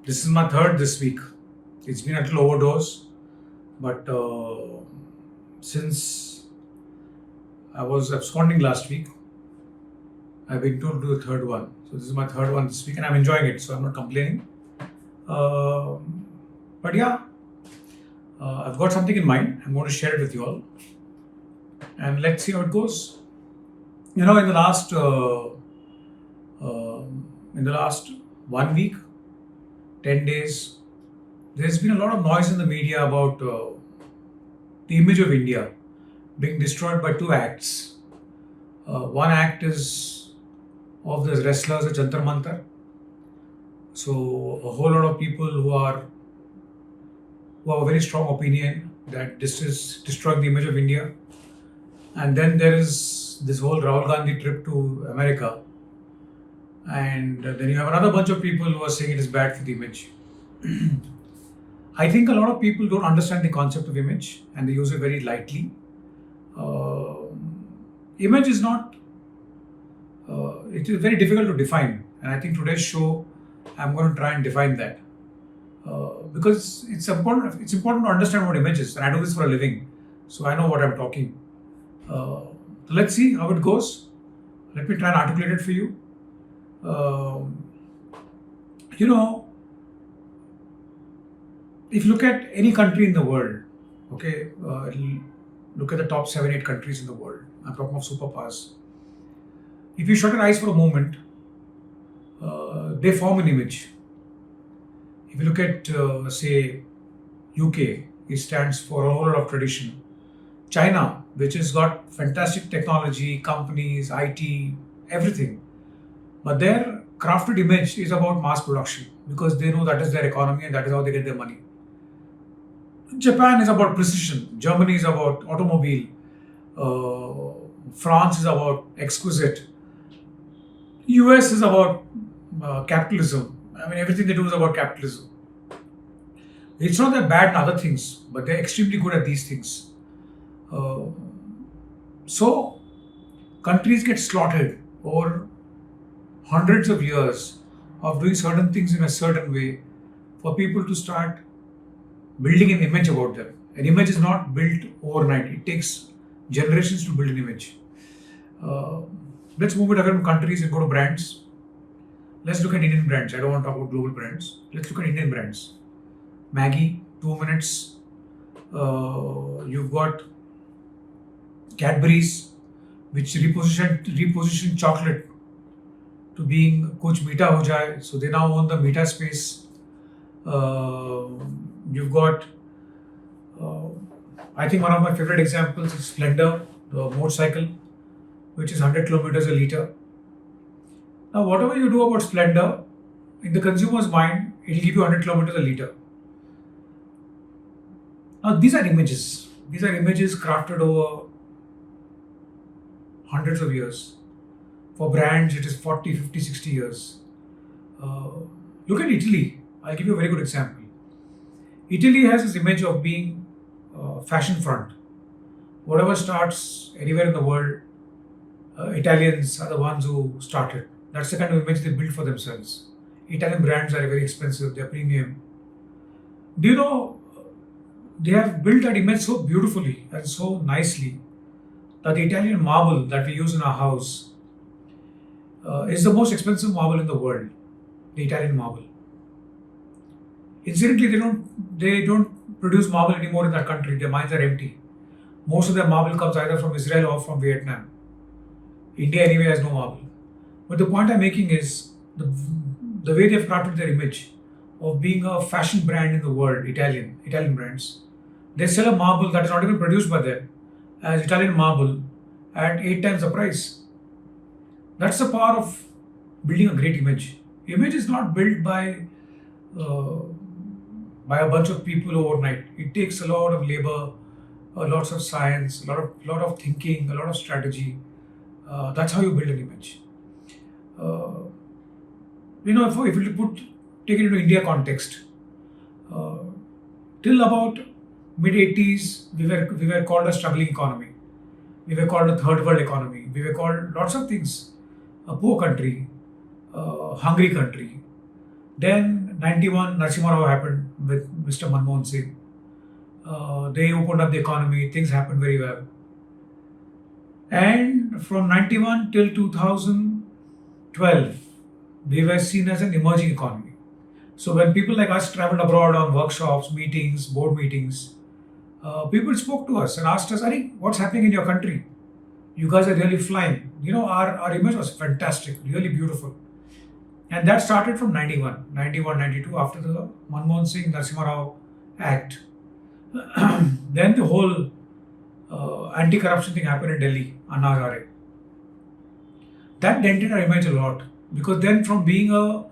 This is my third this week. It's been a little overdose, but since I was absconding last week, I've been told to do the third one. So this is my third one this week, and I'm enjoying it. So I'm not complaining. But yeah, I've got something in mind. I'm going to share it with you all, and let's see how it goes. In the last 1 week, 10 days, there's been a lot of noise in the media about the image of India being destroyed by two acts. One act is of the wrestlers at Jantar Mantar. So a whole lot of people who have a very strong opinion that this is destroying the image of India. And then there is this whole Rahul Gandhi trip to America. And then you have another bunch of people who are saying it is bad for the image. I think a lot of people don't understand the concept of image and they use it very lightly. Image is not, it is very difficult to define. And I think today's show, I'm going to try and define that. Because it's important to understand what image is. And I do this for a living. So I know what I'm talking. So let's see how it goes. Let me try and articulate it for you. If you look at any country in the world, okay, look at the top 7, 8 countries in the world. I'm talking of superpowers. If you shut your eyes for a moment, they form an image. If you look at, say, UK, it stands for a whole lot of tradition. China, which has got fantastic technology, companies, IT, everything. But their crafted image is about mass production because they know that is their economy and that is how they get their money. Japan is about precision. Germany is about automobile. France is about exquisite. US is about capitalism. I mean, everything they do is about capitalism. It's not that bad in other things, but they're extremely good at these things. So, countries get slaughtered over hundreds of years of doing certain things in a certain way for people to start building an image about them. An image is not built overnight. It takes generations to build an image. Let's move it away from countries and go to brands. Let's look at Indian brands. I don't want to talk about global brands. Let's look at Indian brands. Maggie, 2 minutes. You've got Cadbury's, which repositioned chocolate to being kuch meeta ho jaye. So they now own the meeta space. You've got, I think one of my favorite examples is Splendor, the motorcycle, which is 100 kilometers a liter. Now, whatever you do about Splendor, in the consumer's mind, it will give you 100 kilometers a liter. Now, these are images. These are images crafted over hundreds of years. For brands, it is 40, 50, 60 years. Look at Italy. I'll give you a very good example. Italy has this image of being fashion front. Whatever starts anywhere in the world, Italians are the ones who started. That's the kind of image they built for themselves. Italian brands are very expensive, they're premium. Do you know, they have built that image so beautifully and so nicely that the Italian marble that we use in our house is the most expensive marble in the world, the Italian marble. Incidentally, they don't produce marble anymore in that country. Their mines are empty. Most of their marble comes either from Israel or from Vietnam. India anyway has no marble. But the point I'm making is the way they've crafted their image of being a fashion brand in the world, Italian brands. They sell a marble that is not even produced by them as Italian marble at 8 times the price. That's the power of building a great image. Image is not built by a bunch of people overnight. It takes a lot of labor, lots of science, a lot of thinking, a lot of strategy. That's how you build an image. If you take it into India context, till about mid 80s, we were called a struggling economy. We were called a third world economy. We were called lots of things. A poor country, hungry country. Then 91, Narasimha Rao happened with Mr. Manmohan Singh. They opened up the economy, things happened very well. And from 91 till 2012, we were seen as an emerging economy. So when people like us traveled abroad on workshops, meetings, board meetings, people spoke to us and asked us, Ari, what's happening in your country? You guys are really flying. Our image was fantastic, really beautiful. And that started from 91, 92, after the Manmohan Singh Narasimha Rao Act. Then the whole anti-corruption thing happened in Delhi, Anna Hazare. That dented our image a lot because then from being a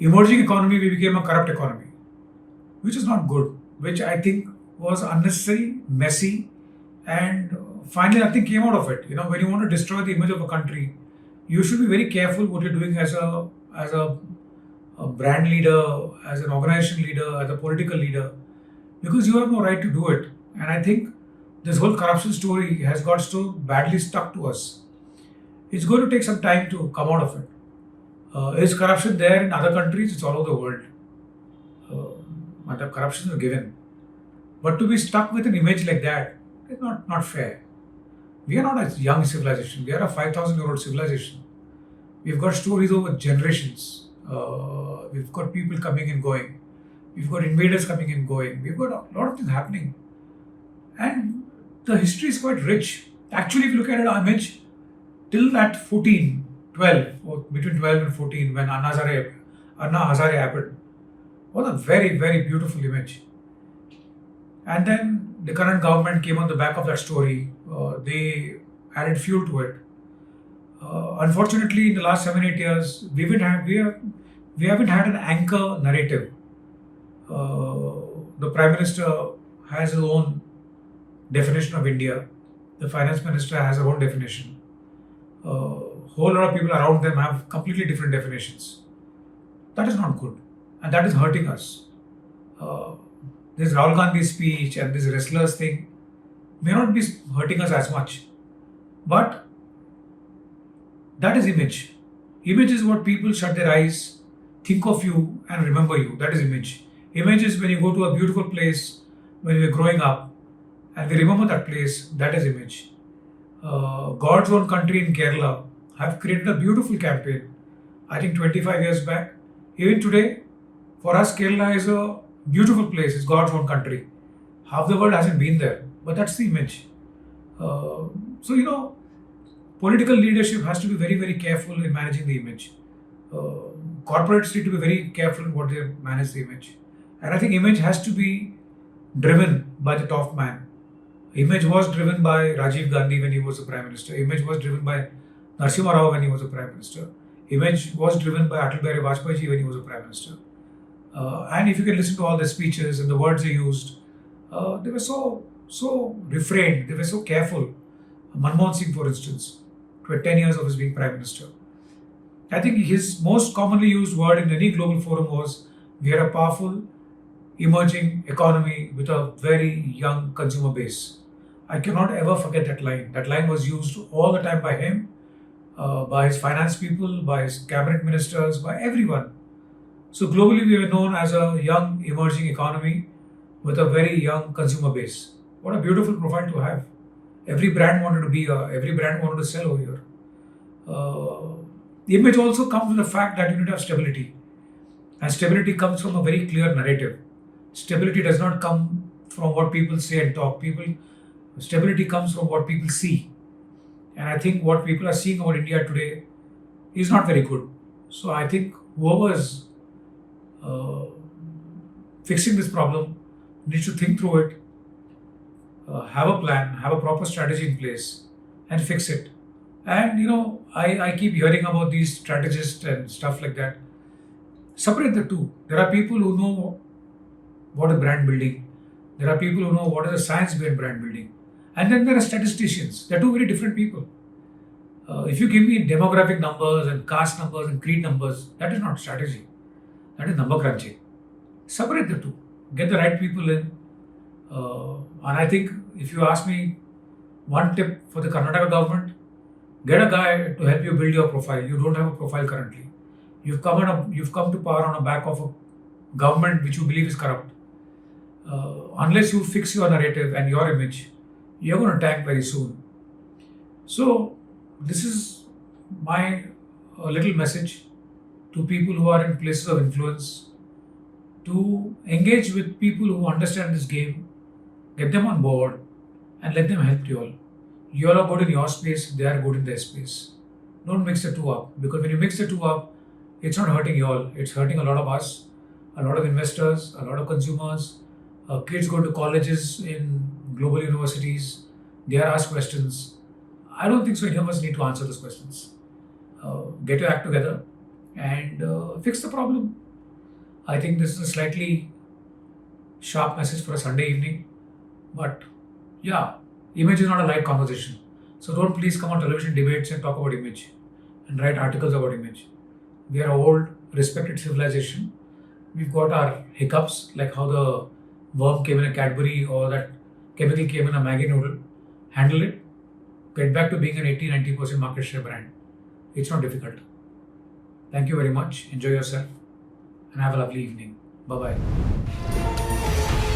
emerging economy, we became a corrupt economy, which is not good, which I think was unnecessary, messy, and finally nothing came out of it. When you want to destroy the image of a country, you should be very careful what you're doing as a brand leader, as an organization leader, as a political leader, because you have no right to do it. And I think this whole corruption story has got so badly stuck to us. It's going to take some time to come out of it. Is corruption there in other countries? It's all over the world. And the corruption is given. But to be stuck with an image like that is not fair. We are not a young civilization. We are a 5,000-year-old civilization. We've got stories over generations. We've got people coming and going. We've got invaders coming and going. We've got a lot of things happening. And the history is quite rich. Actually, if you look at our image, till that 14, 12, or between 12 and 14, when Anna Hazare happened, was a very, very beautiful image. And then the current government came on the back of that story. They added fuel to it. Unfortunately, in the last 7, 8 years, we haven't had an anchor narrative. The Prime Minister has his own definition of India. The Finance Minister has her own definition. Whole lot of people around them have completely different definitions. That is not good, and that is hurting us. This Rahul Gandhi speech and this wrestlers thing may not be hurting us as much, but that is image. Image is what people shut their eyes, think of you, and remember you. That is image. Image is when you go to a beautiful place when we are growing up, and we remember that place. That is image. God's own country in Kerala have created a beautiful campaign. I think 25 years back. Even today, for us, Kerala is a beautiful place. It's God's own country. Half the world hasn't been there, but that's the image. Political leadership has to be very, very careful in managing the image. Corporates need to be very careful in what they manage the image. And I think image has to be driven by the top man. Image was driven by Rajiv Gandhi when he was the Prime Minister. Image was driven by Narasimha Rao when he was the Prime Minister. Image was driven by Atal Bihari Vajpayee when he was the Prime Minister. And if you can listen to all the speeches and the words they used, they were so refrained, they were so careful. Manmohan Singh, for instance, for 10 years of his being Prime Minister. I think his most commonly used word in any global forum was, we are a powerful, emerging economy with a very young consumer base. I cannot ever forget that line. That line was used all the time by him, by his finance people, by his cabinet ministers, by everyone. So globally, we were known as a young, emerging economy with a very young consumer base. What a beautiful profile to have. Every brand wanted to be here. Every brand wanted to sell over here. The image also comes with the fact that you need to have stability. And stability comes from a very clear narrative. Stability does not come from what people say and talk. Stability comes from what people see. And I think what people are seeing about India today is not very good. So I think whoever is fixing this problem needs to think through it, have a plan, have a proper strategy in place, and fix it. And I keep hearing about these strategists and stuff like that. Separate the two. There are people who know what is brand building. There are people who know what is the science behind brand building. And then there are statisticians. They are two very different people. If you give me demographic numbers and caste numbers and creed numbers, that is not strategy. That is number crunching. Separate the two. Get the right people in. And I think if you ask me one tip for the Karnataka government, get a guy to help you build your profile. You don't have a profile currently. You've come to power on the back of government which you believe is corrupt, unless you fix your narrative and your image, you're going to tank very soon. So, this is my little message to people who are in places of influence to engage with people who understand this game, get them on board, and let them help you all. You all are good in your space, they are good in their space. Don't mix the two up, because when you mix the two up, it's not hurting you all, it's hurting a lot of us, a lot of investors, a lot of consumers, kids go to colleges in global universities, they are asked questions. I don't think so any of us need to answer those questions. Get your act together and fix the problem. I think this is a slightly sharp message for a Sunday evening, but yeah, image is not a light conversation. So don't please come on television debates and talk about image and write articles about image. We are a old, respected civilization. We've got our hiccups, like how the worm came in a Cadbury or that chemical came in a Maggie noodle. Handle it. Get back to being an 80-90% market share brand. It's not difficult. Thank you very much. Enjoy yourself and have a lovely evening. Bye bye.